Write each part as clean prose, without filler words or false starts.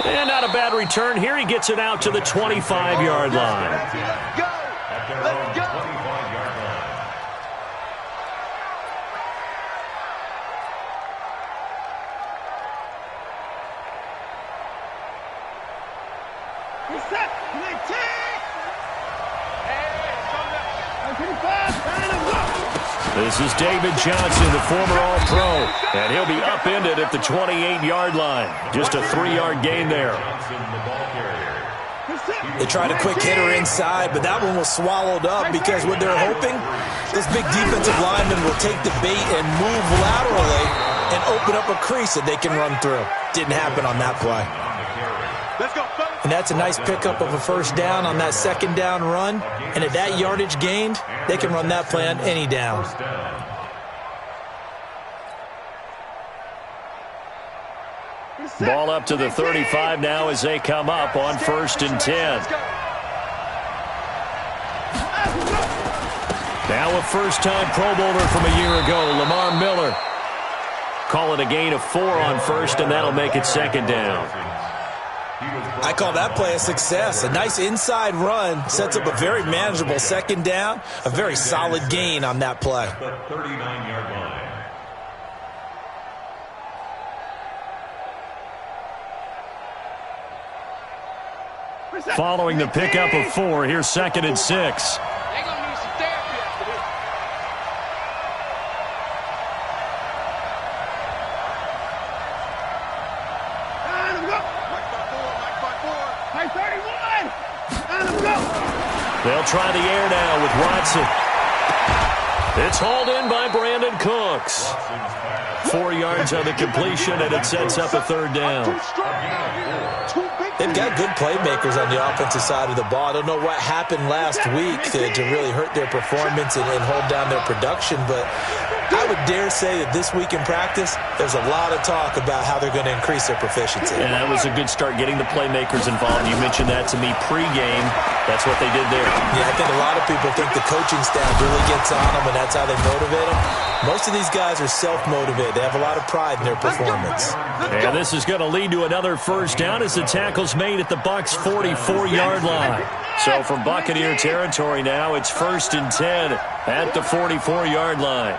And not a bad return here. He gets it out to the 25-yard line. Let's go. Let's go. This is David Johnson, the former All-Pro, and he'll be upended at the 28-yard line. Just a 3-yard gain there. They tried a quick hitter inside, but that one was swallowed up because what they're hoping, this big defensive lineman will take the bait and move laterally and open up a crease that they can run through. Didn't happen on that play. And that's a nice pickup of a first down on that second down run. And at that yardage gained, they can run that play on any down. Ball up to the 35 now as they come up on 1st and 10. Now a first-time Pro Bowler from a year ago, Lamar Miller. Call it a gain of 4 on 1st, and that'll make it 2nd down. I call that play a success. A nice inside run sets up a very manageable 2nd down. A very solid gain on that play. Following the pickup of 4, here's 2nd and 6. They'll try the air now with Watson. It's hauled in by Brandon Cooks. 4 yards on the completion, and it sets up a 3rd down. They've got good playmakers on the offensive side of the ball. I don't know what happened last week to really hurt their performance and hold down their production, but I would dare say that this week in practice, there's a lot of talk about how they're going to increase their proficiency. And that was a good start, getting the playmakers involved. You mentioned that to me pregame. That's what they did there. Yeah, I think a lot of people think the coaching staff really gets on them, and that's how they motivate them. Most of these guys are self-motivated. They have a lot of pride in their performance. And this is going to lead to another first down as the tackle's made at the Bucs' 44-yard line. So from Buccaneer territory now, it's 1st and 10 at the 44-yard line.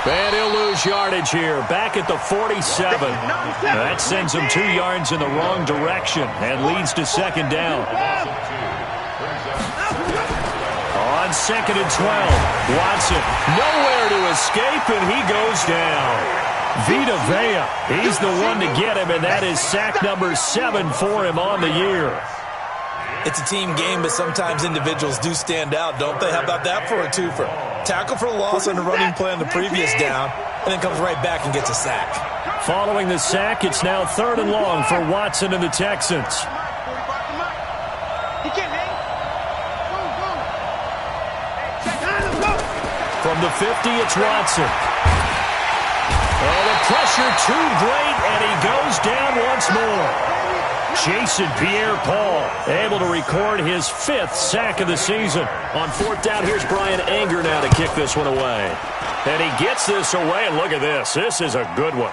And he'll lose yardage here, back at the 47. That sends him 2 yards in the wrong direction and leads to 2nd down. On 2nd and 12, Watson nowhere to escape, and he goes down. Vita Vea, he's the one to get him, and that is sack number 7 for him on the year. It's a team game, but sometimes individuals do stand out, don't they? How about that for a twofer? Tackle for a loss on the running play on the previous down, and then comes right back and gets a sack. Following the sack, it's now 3rd and long for Watson and the Texans. From the 50, it's Watson. Oh, the pressure too great, and he goes down once more. Jason Pierre-Paul able to record his 5th sack of the season. On 4th down, here's Brian Anger now to kick this one away. And he gets this away, and look at this. This is a good one.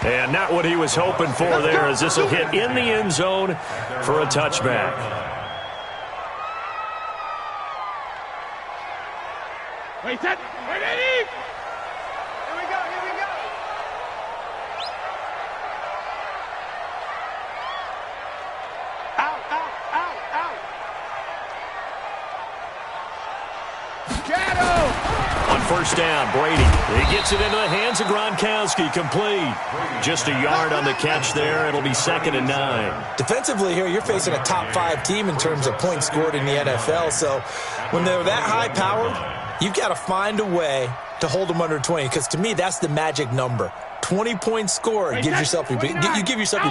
And not what he was hoping for there, as this will hit in the end zone for a touchback. Wait, set. Ready? Here we go. On 1st down, Brady. He gets it into the hands of Gronkowski. Complete. Just a yard on the catch there. It'll be 2nd and 9. Defensively here, you're facing a top 5 team in terms of points scored in the NFL. So when they're that high-powered, you've got to find a way to hold them under 20. Because to me, that's the magic number. 20 points scored, you give yourself your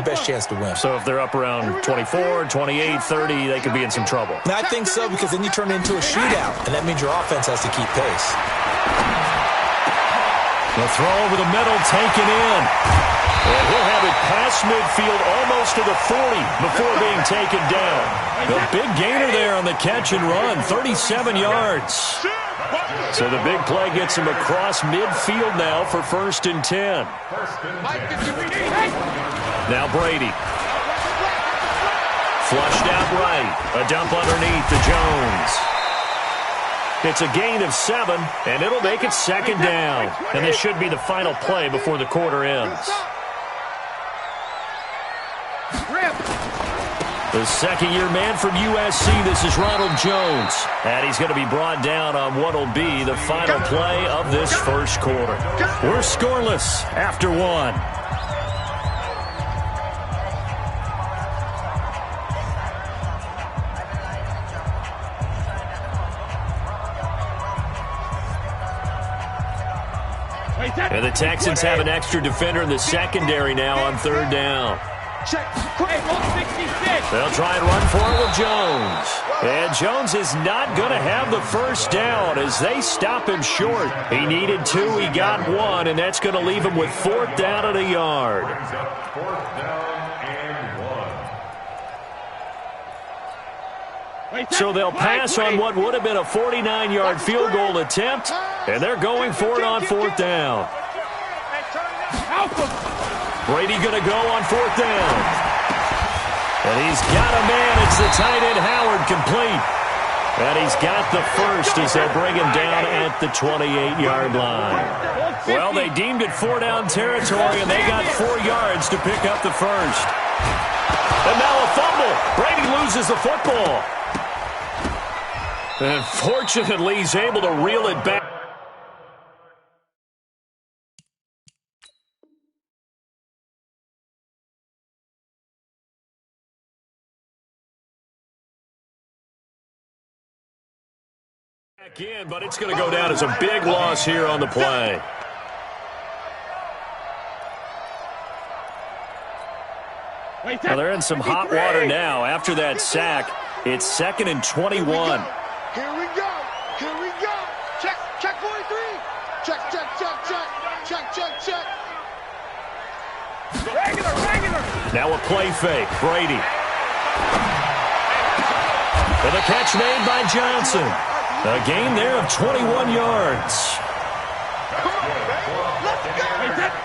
best chance to win. So if they're up around 24, 28, 30, they could be in some trouble. And I think so, because then you turn it into a shootout, and that means your offense has to keep pace. The throw over the middle, taken in. And he'll have it past midfield, almost to the 40 before being taken down. The big gainer there on the catch and run, 37 yards. So the big play gets him across midfield now for 1st and 10. Now Brady. Flushed out right. A dump underneath to Jones. It's a gain of 7, and it'll make it 2nd down. And this should be the final play before the quarter ends. The second-year man from USC, this is Ronald Jones. And he's going to be brought down on what will be the final play of this first quarter. We're scoreless after 1. And the Texans have an extra defender in the secondary now on 3rd down. They'll try and run for it with Jones. And Jones is not going to have the first down as they stop him short. He needed 2, he got 1, and that's going to leave him with 4th down and a yard. So they'll pass on what would have been a 49-yard field goal attempt, and they're going for it on 4th down. Brady going to go on 4th down. And he's got a man. It's the tight end Howard, complete. And he's got the first as they'll bring him down at the 28-yard line. Well, they deemed it 4-down territory, and they got 4 yards to pick up the first. And now a fumble. Brady loses the football. And fortunately, he's able to reel it back. Back in, but it's going to go down as a big loss here on the play. Well, they're in some hot water now. After that sack, it's 2nd and 21. Here we go. Here we go. Check 43. Check. Regular. Now a play fake. Brady. And the catch made by Johnson. A gain there of 21 yards.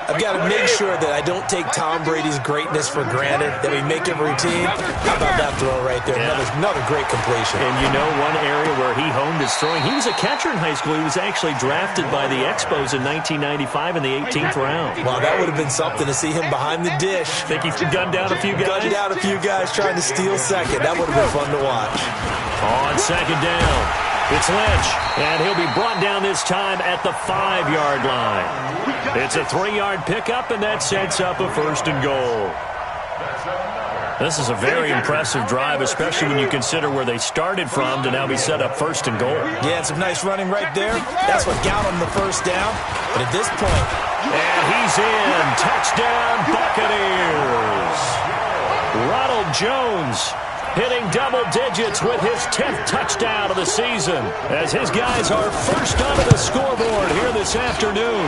I've got to make sure that I don't take Tom Brady's greatness for granted, that we make it routine. How about that throw right there? Yeah. Another great completion. And you know one area where he honed his throwing, he was a catcher in high school. He was actually drafted by the Expos in 1995 in the 18th round. Wow, that would have been something to see him behind the dish. Think he gunned down a few guys? Gunned down a few guys trying to steal second. That would have been fun to watch. On 2nd down, it's Lynch, and he'll be brought down this time at the 5-yard line. It's a 3-yard pickup, and that sets up a 1st and goal. This is a very impressive drive, especially when you consider where they started from to now be set up 1st and goal. Yeah, and some nice running right there. That's what got him the first down. But at this point... And he's in. Touchdown, Buccaneers. Ronald Jones hitting double digits with his 10th touchdown of the season as his guys are first onto the scoreboard here this afternoon.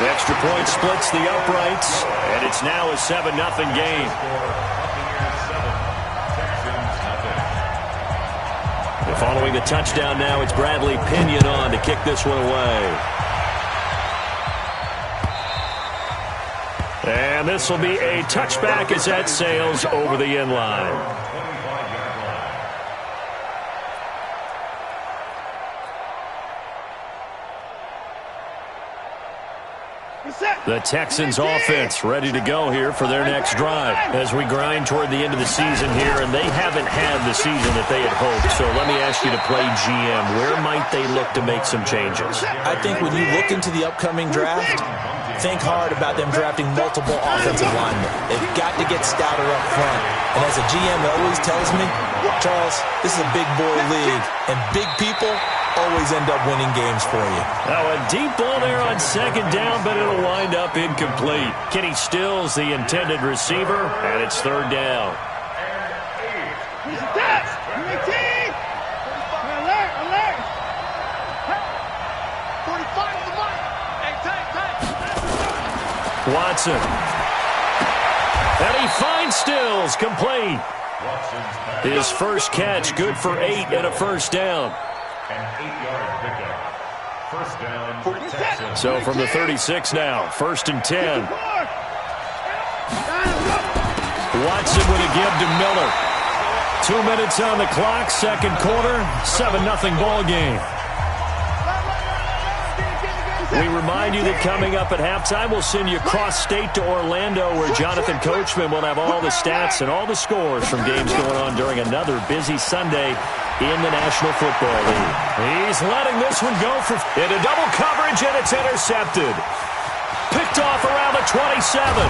The extra point splits the uprights, and it's now a 7-0 game. Following the touchdown now, it's Bradley Pinion on to kick this one away. And this will be a touchback as that sails over the end line. The Texans offense ready to go here for their next drive as we grind toward the end of the season here, and they haven't had the season that they had hoped. So let me ask you to play GM. Where might they look to make some changes? I think when you look into the upcoming draft, think hard about them drafting multiple offensive linemen. They've got to get stouter up front. And as a GM always tells me, Charles, this is a big boy league, and big people always end up winning games for you. Now a deep ball there on 2nd down, but it'll wind up incomplete. Kenny Stills, the intended receiver, and it's 3rd down. Watson. And he finds Stills, complete. His first catch, good for 8 and a 1st down. An 8-yard pickup. First down for Texans. So from the 36 now, 1st and 10. Watson with a give to Miller. 2 minutes on the clock, second quarter, 7-0 ball game. We remind you that coming up at halftime, we'll send you cross-state to Orlando, where Jonathan Coachman will have all the stats and all the scores from games going on during another busy Sunday in the National Football League. He's letting this one go into double coverage, and it's intercepted. Picked off around the 27.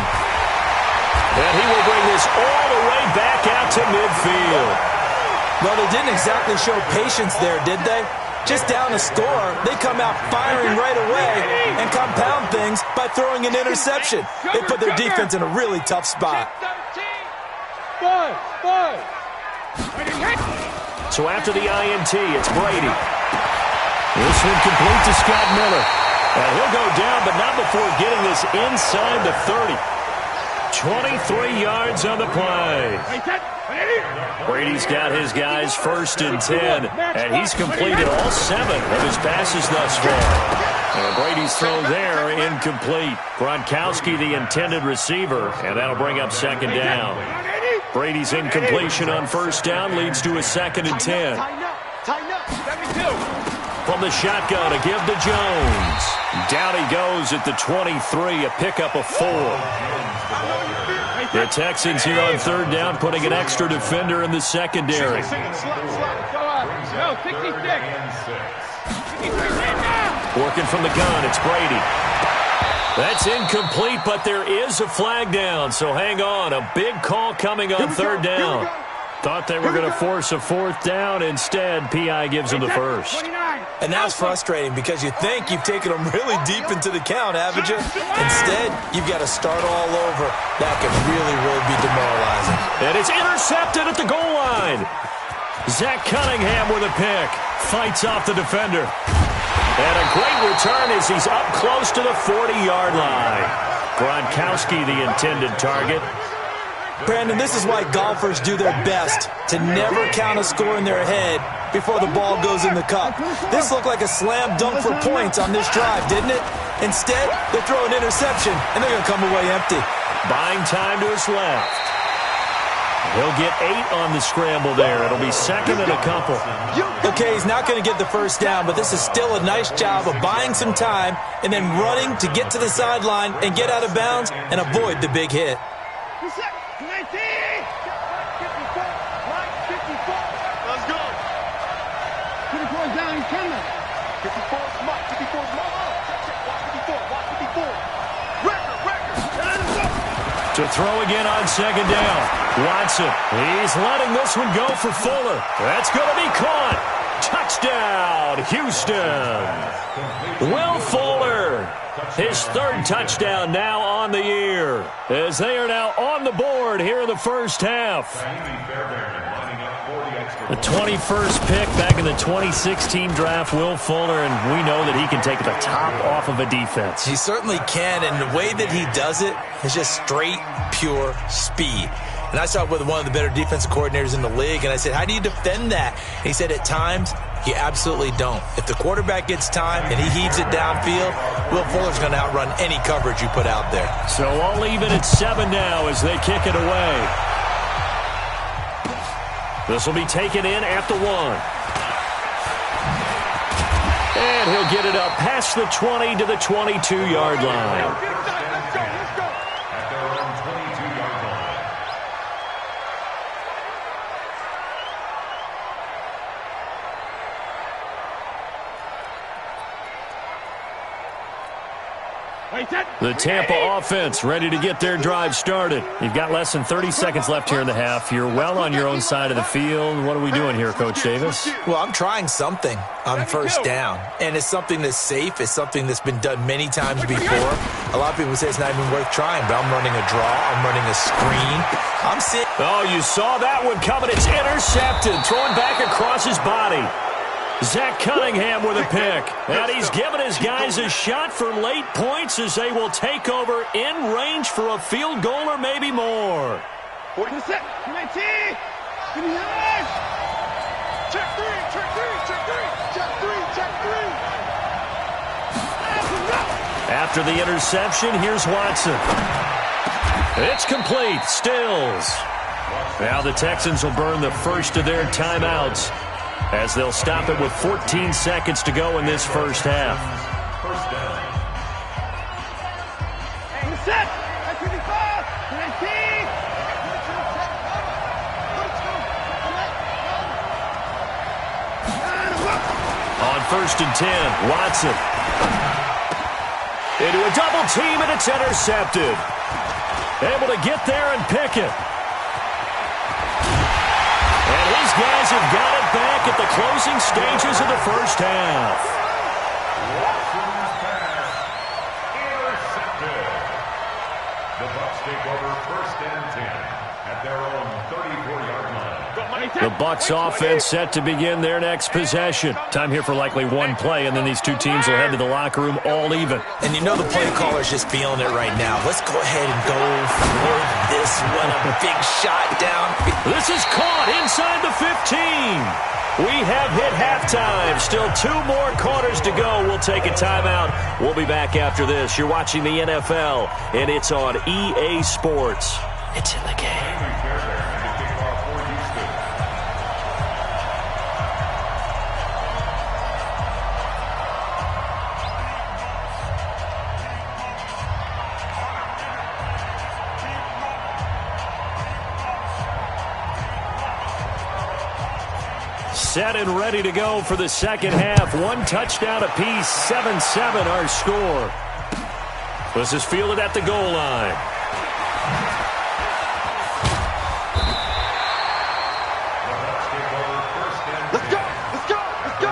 And he will bring this all the way back out to midfield. Well, they didn't exactly show patience there, did they? Just down a score, they come out firing right away and compound things by throwing an interception. They put their defense in a really tough spot. So after the INT, it's Brady. This one complete to Scott Miller. And he'll go down, but not before getting this inside the 30. 23 yards on the play. Brady's got his guys 1st and 10, and he's completed all 7 of his passes thus far. And Brady's throw there incomplete. Gronkowski, the intended receiver, and that'll bring up 2nd down. Brady's incompletion on 1st down leads to a 2nd and 10. From the shotgun, a give to Jones. Down he goes at the 23, a pickup of 4. The Texans here on 3rd down, putting an extra defender in the secondary. Working from the gun, it's Brady. That's incomplete, but there is a flag down, so hang on. A big call coming on 3rd down. Thought they were going to force a 4th down. Instead, P.I. gives them the 1st. And that's frustrating because you think you've taken them really deep into the count, haven't you? Instead, you've got to start all over. That could really, really be demoralizing. And it's intercepted at the goal line. Zach Cunningham with a pick. Fights off the defender. And a great return as he's up close to the 40-yard line. Gronkowski, the intended target. Brandon, this is why golfers do their best to never count a score in their head before the ball goes in the cup. This looked like a slam dunk for points on this drive, didn't it? Instead, they throw an interception, and they're going to come away empty. Buying time to his left. He'll get 8 on the scramble there. It'll be 2nd and a couple. Okay, he's not going to get the 1st down, but this is still a nice job of buying some time and then running to get to the sideline and get out of bounds and avoid the big hit. Let's go. 54 down, he's coming. 54's Mike. 54's Mike. Watch 54. Record. To throw again on 2nd down. Watson. He's letting this one go for Fuller. That's going to be caught. Touchdown, Houston. Will Fuller. His 3rd touchdown now on the year, as they are now on the board here in the 1st half. The 21st pick back in the 2016 draft, Will Fuller, and we know that he can take the top off of a defense. He certainly can, and the way that he does it is just straight, pure speed. And I saw it with one of the better defensive coordinators in the league, and I said, how do you defend that? And he said, at times, you absolutely don't. If the quarterback gets time and he heaves it downfield, Will Fuller's going to outrun any coverage you put out there. So I'll leave it at 7 now as they kick it away. This will be taken in at the 1. And he'll get it up past the 20 to the 22-yard line. The Tampa offense ready to get their drive started. You've got less than 30 seconds left here in the half. You're well on your own side of the field. What are we doing here, Coach Davis? Well, I'm trying something on 1st down, and it's something that's safe. It's something that's been done many times before. A lot of people say it's not even worth trying, but I'm running a draw. I'm running a screen. I'm seeing. Oh, you saw that one coming. It's intercepted. Throwing back across his body. Zach Cunningham with a pick. And he's given his guys a shot for late points as they will take over in range for a field goal or maybe more. Check three, check three, check three, check three, check three. After the interception, here's Watson. It's complete. Stills. Now the Texans will burn the first of their timeouts as they'll stop it with 14 seconds to go in this first half. First down. Set. 25, 19. On first and 10, Watson. Into a double team, and it's intercepted. Able to get there and pick it. And his guys have got it back at the closing stages of the first half. Watson's pass intercepted. The Bucs take over first and 10 at their own 34-yard line. The Bucs offense set to begin their next possession. Time here for likely one play, and then these two teams will head to the locker room all even. And you know the play caller's just feeling it right now. Let's go ahead and go for this one. A big shot down. This is caught inside the 15. We have hit halftime. Still 2 more quarters to go. We'll take a timeout. We'll be back after this. You're watching the NFL, and it's on EA Sports. It's in the game. Set and ready to go for the second half. 1 touchdown apiece, 7-7 our score. This is fielded at the goal line. Let's go, let's go, let's go.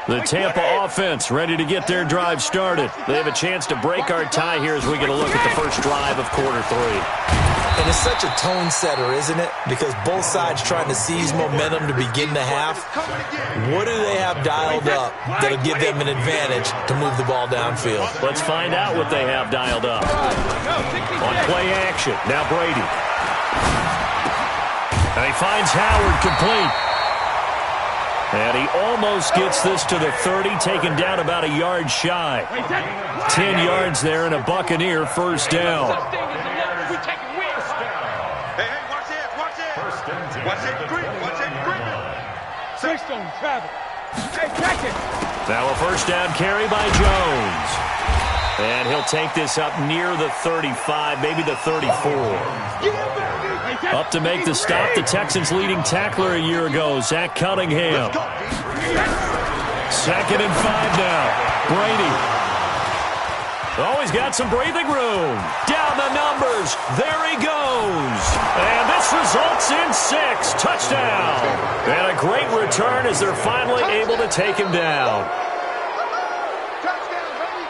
The Tampa offense ready to get their drive started. They have a chance to break our tie here as we get a look at the first drive of quarter 3. And it's such a tone setter, isn't it? Because both sides trying to seize momentum to begin the half. What do they have dialed up that'll give them an advantage to move the ball downfield? Let's find out what they have dialed up. On play action, now Brady. And he finds Howard complete. And he almost gets this to the 30, taken down about a yard shy. 10 yards there and a Buccaneer first down. Hey, watch that, watch that. Watch that grip, watch that grip. Six on travel. Hey, check it. Now a first down carry by Jones. And he'll take this up near the 35, maybe the 34. Up to make the stop, the Texans' leading tackler a year ago, Zach Cunningham. 2nd and 5 now. Brady. Oh, he's got some breathing room. Down the numbers. There he goes. And this results in 6. Touchdown. And a great return as they're finally able to take him down.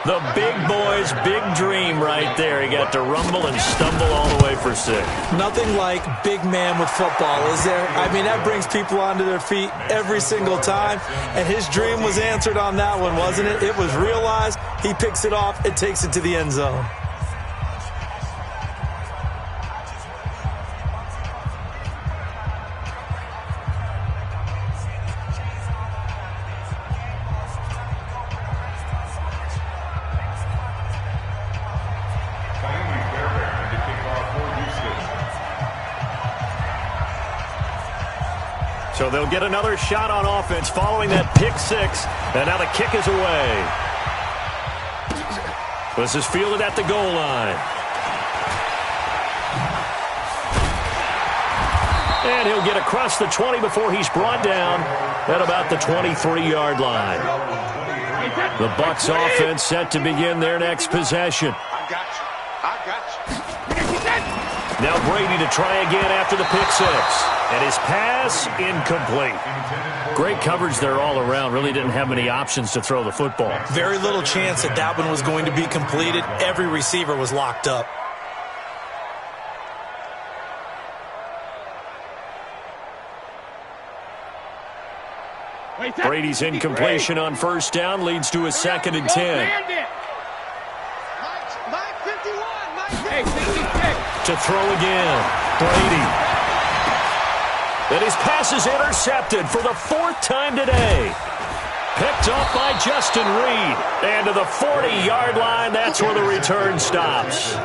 The big boy's big dream right there. He got to rumble and stumble all the way for 6. Nothing like big man with football, is there? I mean, that brings people onto their feet every single time. And his dream was answered on that one, wasn't it? It was realized. He picks it off and takes it to the end zone. So they'll get another shot on offense following that pick 6. And now the kick is away. This is fielded at the goal line. And he'll get across the 20 before he's brought down at about the 23-yard line. The Bucs offense set to begin their next possession. I got you. I got you. Now Brady to try again after the pick 6. And his pass incomplete. Great coverage there all around. Really didn't have many options to throw the football. Very little chance that that one was going to be completed. Every receiver was locked up. Brady's incompletion on first down leads to a 2nd and 10. to throw again. Brady. And his pass is intercepted for the 4th time today. Picked up by Justin Reed. And to the 40-yard line, that's where the return stops.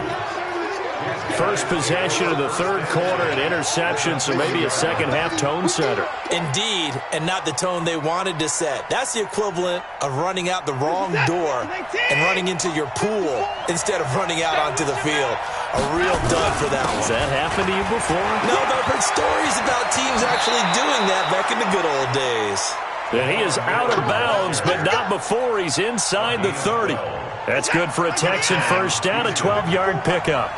First possession of the 3rd quarter, an interception, so maybe a second-half tone setter. Indeed, and not the tone they wanted to set. That's the equivalent of running out the wrong door and running into your pool instead of running out onto the field. A real dud for that one. Has that happened to you before? No, but I've heard stories about teams actually doing that back in the good old days. And he is out of bounds, but not before he's inside the 30. That's good for a Texan first down, a 12-yard pickup.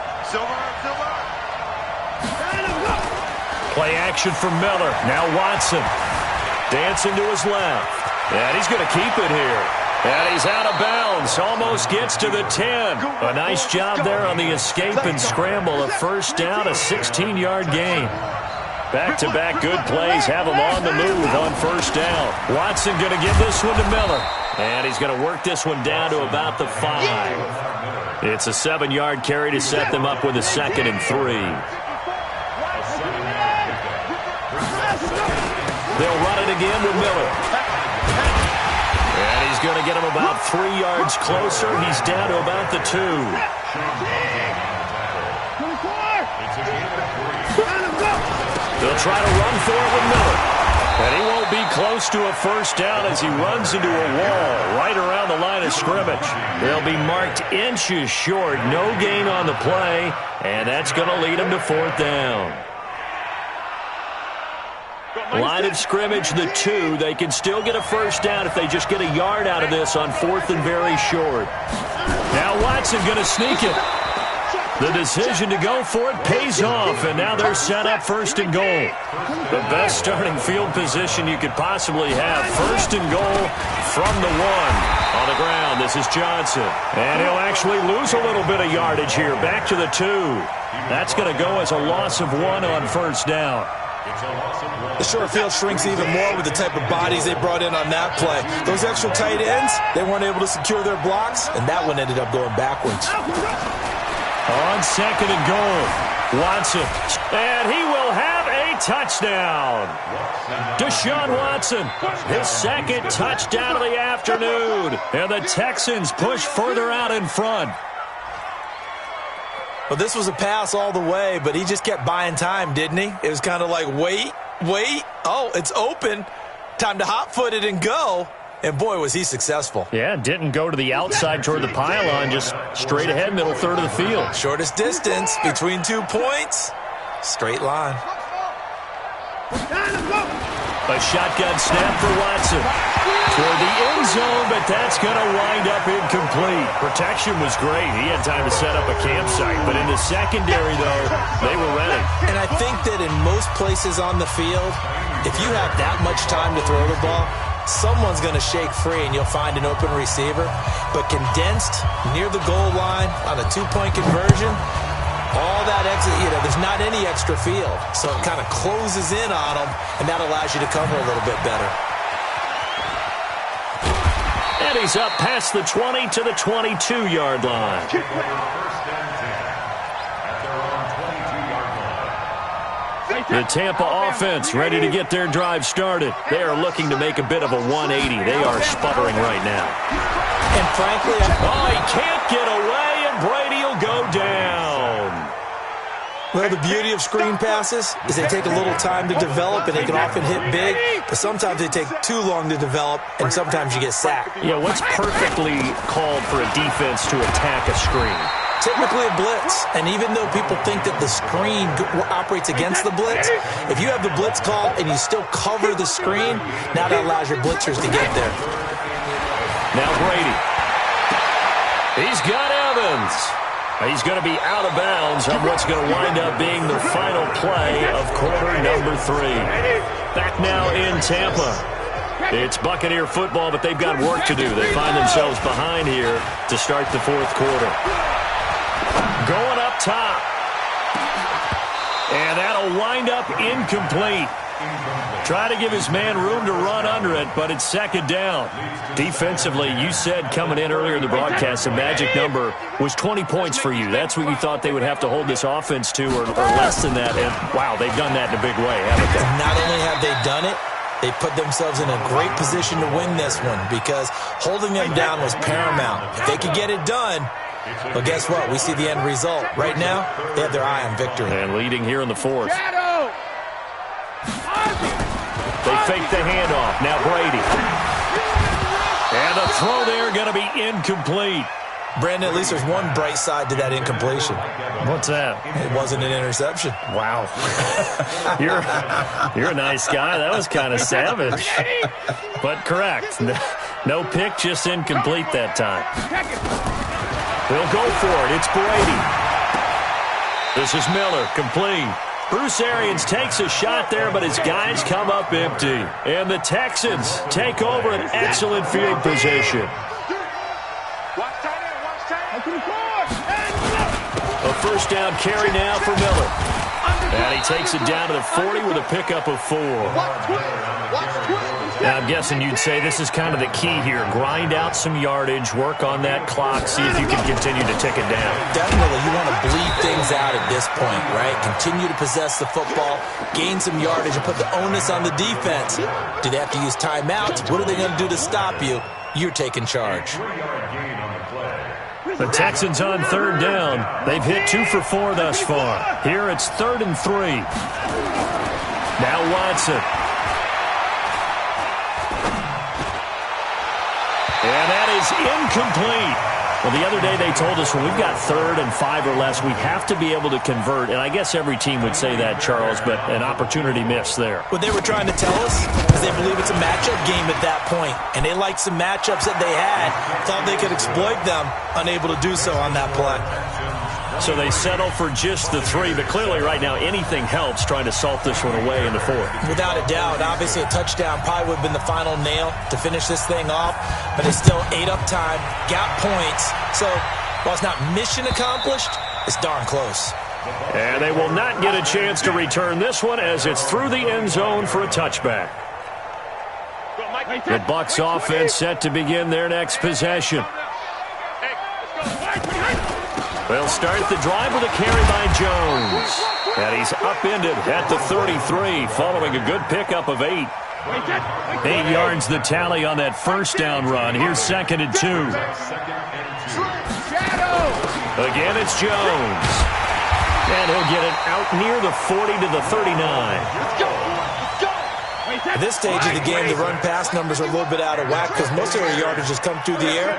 Play action from Miller. Now Watson. Dancing to his left. And he's going to keep it here. And he's out of bounds. Almost gets to the 10. A nice job there on the escape and scramble. A first down, a 16-yard gain. Back-to-back good plays have him on the move on first down. Watson going to give this one to Miller. And he's going to work this one down to about the 5. It's a 7-yard carry to set them up with a 2nd and 3. They'll run it again with Miller. And he's going to get him about 3 yards closer. He's down to about the 2. They'll try to run for it with Miller. And he won't be close to a first down as he runs into a wall right around the line of scrimmage. They'll be marked inches short. No gain on the play. And that's going to lead him to 4th down. Line of scrimmage, the 2. They can still get a first down if they just get a yard out of this on 4th and very short. Now Watson going to sneak it. The decision to go for it pays off, and now they're set up 1st and goal. The best starting field position you could possibly have. 1st and goal from the 1. On the ground, this is Johnson. And he'll actually lose a little bit of yardage here. Back to the 2. That's going to go as a loss of 1 on first down. The short field shrinks even more with the type of bodies they brought in on that play. Those extra tight ends, they weren't able to secure their blocks, and that one ended up going backwards. On 2nd and goal, Watson. And he will have a touchdown. Deshaun Watson, his 2nd touchdown of the afternoon. And the Texans push further out in front. Well, this was a pass all the way, but he just kept buying time, didn't he? It was kind of like, wait. Oh, it's open. Time to hot-foot it and go. And, boy, was he successful. Yeah, didn't go to the outside toward the pylon, just straight ahead, middle third of the field. Shortest distance between 2 points. Straight line. A shotgun snap for Watson. Toward the end zone, but that's going to wind up incomplete. Protection was great. He had time to set up a campsite. But in the secondary, though, they were ready. And I think that in most places on the field, if you have that much time to throw the ball, someone's going to shake free and you'll find an open receiver. But condensed near the goal line on a 2-point conversion, all that exit, there's not any extra field. So it kind of closes in on them, and that allows you to cover a little bit better. And he's up past the 20 to the 22-yard line. The Tampa offense ready to get their drive started. They are looking to make a bit of a 180. They are sputtering right now. And frankly, he can't get away, and Brady will go down. Well, the beauty of screen passes is they take a little time to develop, and they can often hit big, but sometimes they take too long to develop, and sometimes you get sacked. Yeah, what's perfectly called for a defense to attack a screen? Typically a blitz, and even though people think that the screen operates against the blitz, if you have the blitz called and you still cover the screen, now that allows your blitzers to get there. Now Brady. He's got Evans. He's going to be out of bounds on what's going to wind up being the final play of quarter number 3. Back now in Tampa. It's Buccaneer football, but they've got work to do. They find themselves behind here to start the 4th quarter. Going up top. And that'll wind up incomplete. Try to give his man room to run under it, but it's second down. Defensively, you said coming in earlier in the broadcast, the magic number was 20 points for you. That's what you thought they would have to hold this offense to, or less than that. And, wow, they've done that in a big way, haven't they? Not only have they done it, they put themselves in a great position to win this one because holding them down was paramount. If they could get it done, well, guess what? We see the end result. Right now, they have their eye on victory. And leading here in the fourth. They fake the handoff. Now Brady. And the throw there going to be incomplete. Brandon, at least there's one bright side to that incompletion. What's that? It wasn't an interception. Wow. You're a nice guy. That was kind of savage. But correct. No pick, just incomplete that time. He'll go for it. It's Brady. This is Miller, complete. Bruce Arians takes a shot there, but his guys come up empty. And the Texans take over an excellent field position. A first down carry now for Miller. And he takes it down to the 40 with a pickup of 4. Now, I'm guessing you'd say this is kind of the key here. Grind out some yardage, work on that clock, see if you can continue to tick it down. Definitely. You want to bleed things out at this point, right? Continue to possess the football, gain some yardage, and put the onus on the defense. Do they have to use timeouts? What are they going to do to stop you? You're taking charge. The Texans on third down. They've hit 2 for 4 thus far. Here it's 3rd and 3. Now Watson. And that is incomplete. Well, the other day they told us when we've got 3rd and 5 or less, we have to be able to convert. And I guess every team would say that, Charles, but an opportunity missed there. What they were trying to tell us is they believe it's a matchup game at that point. And they liked some matchups that they had, thought they could exploit them, unable to do so on that play. So they settle for just the 3, but clearly right now anything helps trying to salt this one away in the 4th. Without a doubt. Obviously a touchdown probably would have been the final nail to finish this thing off, but they still ate up time, got points. So while it's not mission accomplished, it's darn close. And they will not get a chance to return this one as it's through the end zone for a touchback. The Bucs offense set to begin their next possession. They'll start the drive with a carry by Jones. And he's upended at the 33 following a good pickup of 8. 8 yards the tally on that first down run. Here's 2nd and 2. Again, it's Jones. And he'll get it out near the 40 to the 39. At this stage of the game, the run-pass numbers are a little bit out of whack because most of their yardage has come through the air.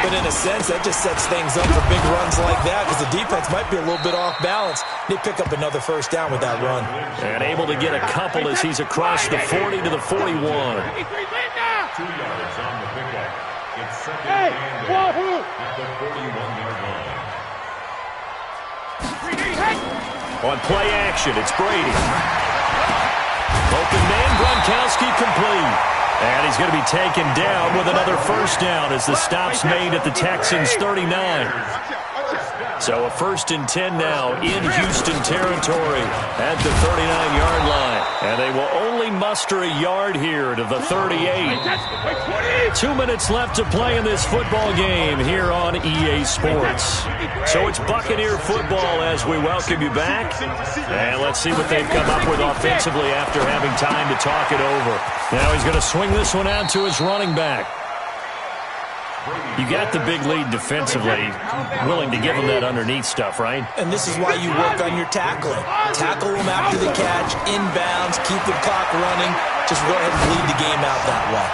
But in a sense, that just sets things up for big runs like that because the defense might be a little bit off balance. They pick up another first down with that run. And able to get a couple as he's across the 40 to the 41. 2 yards on the pickup. It's 2nd and 8 at the 41-yard line. On play action, it's Brady. Open man, Gronkowski complete. And he's going to be taken down with another first down as the stop's made at the Texans' 39. So a 1st and 10 now in Houston territory at the 39-yard line. And they will only muster a yard here to the 38. 2 minutes left to play in this football game here on EA Sports. So it's Buccaneer football as we welcome you back. And let's see what they've come up with offensively after having time to talk it over. Now he's going to swing this one out to his running back. You got the big lead defensively, willing to give them that underneath stuff, right? And this is why you work on your tackling. Tackle them after the catch, inbounds, keep the clock running. Just go ahead and bleed the game out that way.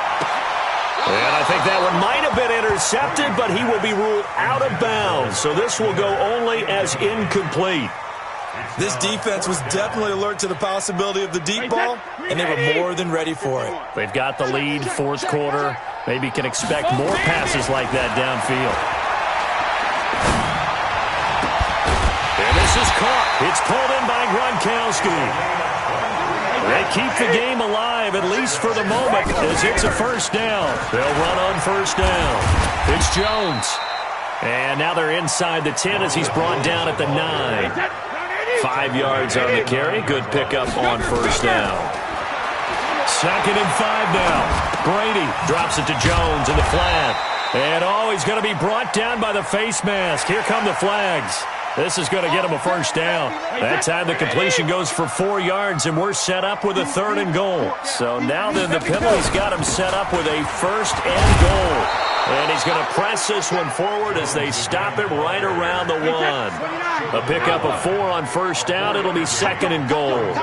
And I think that one might have been intercepted, but he will be ruled out of bounds. So this will go only as incomplete. This defense was definitely alert to the possibility of the deep ball, and they were more than ready for it. They've got the lead, 4th quarter. Maybe can expect more passes like that downfield. And this is caught. It's pulled in by Gronkowski. They keep the game alive, at least for the moment, as it's a first down. They'll run on first down. It's Jones. And now they're inside the 10 as he's brought down at the 9. 5 yards on the carry. Good pickup on first down. 2nd and 5 now. Brady drops it to Jones in the flat. And, he's going to be brought down by the face mask. Here come the flags. This is going to get him a first down. That time the completion goes for 4 yards, and we're set up with a 3rd and goal. So now then the penalty's got him set up with a 1st and goal. And he's going to press this one forward as they stop him right around the 1. A pickup of 4 on 1st down. It'll be 2nd and goal.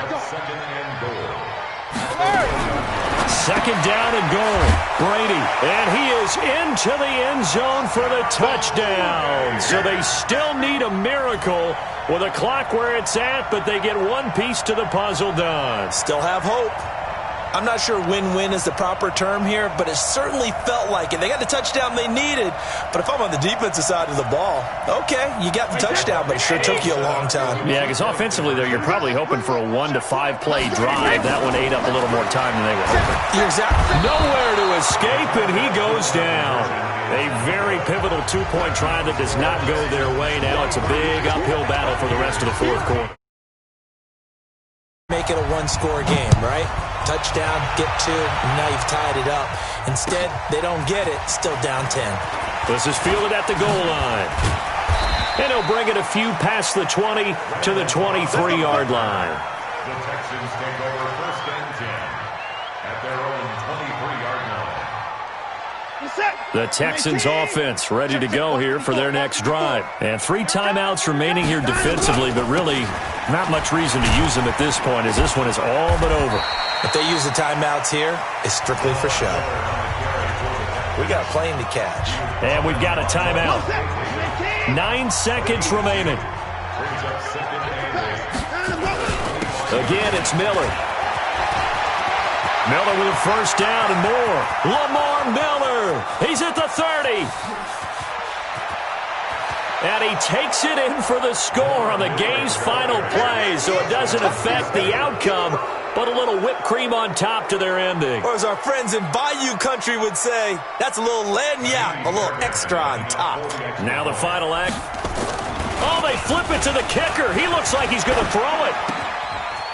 2nd down and goal. Brady, and he is into the end zone for the touchdown. So they still need a miracle with a clock where it's at, but they get one piece to the puzzle done. Still have hope. I'm not sure win-win is the proper term here, but it certainly felt like it. They got the touchdown they needed, but if I'm on the defensive side of the ball, okay, you got the touchdown, but it sure took you a long time. Yeah, because offensively there, you're probably hoping for a 1 to 5 play drive. That one ate up a little more time than they were hoping. Exactly. Nowhere to escape, and he goes down. A very pivotal 2-point try that does not go their way now. It's a big uphill battle for the rest of the 4th quarter. Make it a 1-score game, right? Touchdown, get 2, and now you've tied it up. Instead, they don't get it, still down 10. This is fielded at the goal line. And he'll bring it a few past the 20 to the 23-yard line. The Texans take over 1st and 10 at their own 23-yard line. The Texans offense ready to go here for their next drive. And 3 timeouts remaining here defensively, but really not much reason to use them at this point as this one is all but over. If they use the timeouts here, it's strictly for show. We got a plane to catch. And we've got a timeout. 9 seconds remaining. Again, it's Miller. Miller with a 1st down and more. Lamar Miller. He's at the 30. And he takes it in for the score on the game's final play, so it doesn't affect the outcome, but a little whipped cream on top to their ending. Or as our friends in Bayou Country would say, that's a little lagniappe, a little extra on top. Now the final act. Oh, they flip it to the kicker. He looks like he's going to throw it.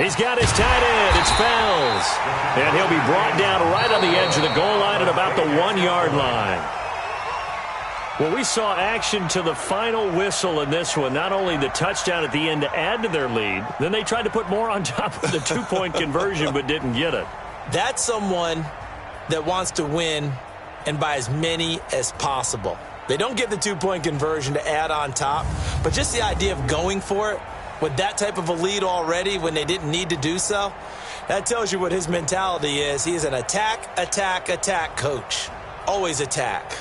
He's got his tight end. It's Fells. And he'll be brought down right on the edge of the goal line at about the 1-yard line. Well, we saw action to the final whistle in this one. Not only the touchdown at the end to add to their lead, then they tried to put more on top of the 2-point conversion but didn't get it. That's someone that wants to win and by as many as possible. They don't get the 2-point conversion to add on top, but just the idea of going for it with that type of a lead already when they didn't need to do so, that tells you what his mentality is. He is an attack, attack, attack coach. Always attack.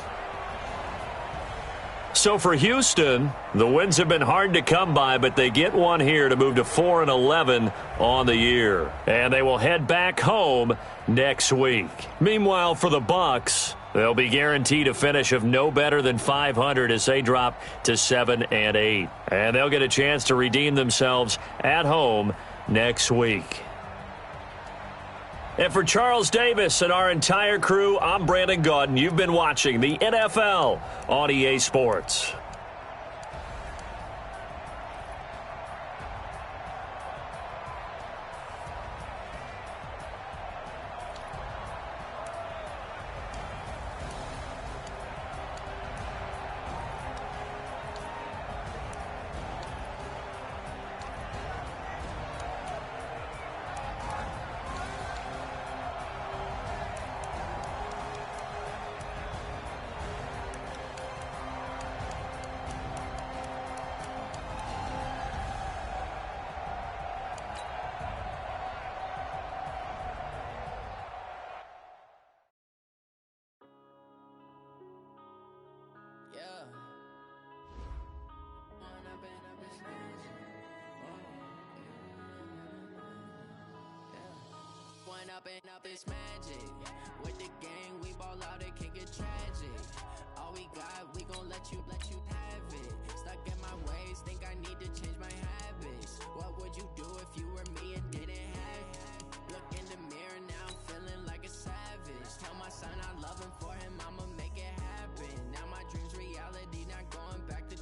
So for Houston, the wins have been hard to come by, but they get one here to move to 4-11 on the year. And they will head back home next week. Meanwhile, for the Bucs, they'll be guaranteed a finish of no better than 500 as they drop to 7-8. And they'll get a chance to redeem themselves at home next week. And for Charles Davis and our entire crew, I'm Brandon Gaudin. You've been watching the NFL on EA Sports. Up this magic with the gang, we ball out, it can get tragic. All we got, we gon' let you have it. Stuck in my ways, think I need to change my habits. What would you do if you were me and didn't have it? Look in the mirror now, I'm feeling like a savage. Tell my son I love him, for him I'ma make it happen. Now my dreams reality, not going back to.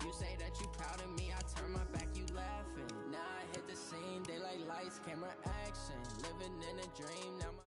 You say that you proud of me, I turn my back, you laughing. Now I hit the scene, they like lights, camera, action. living in a dream. Now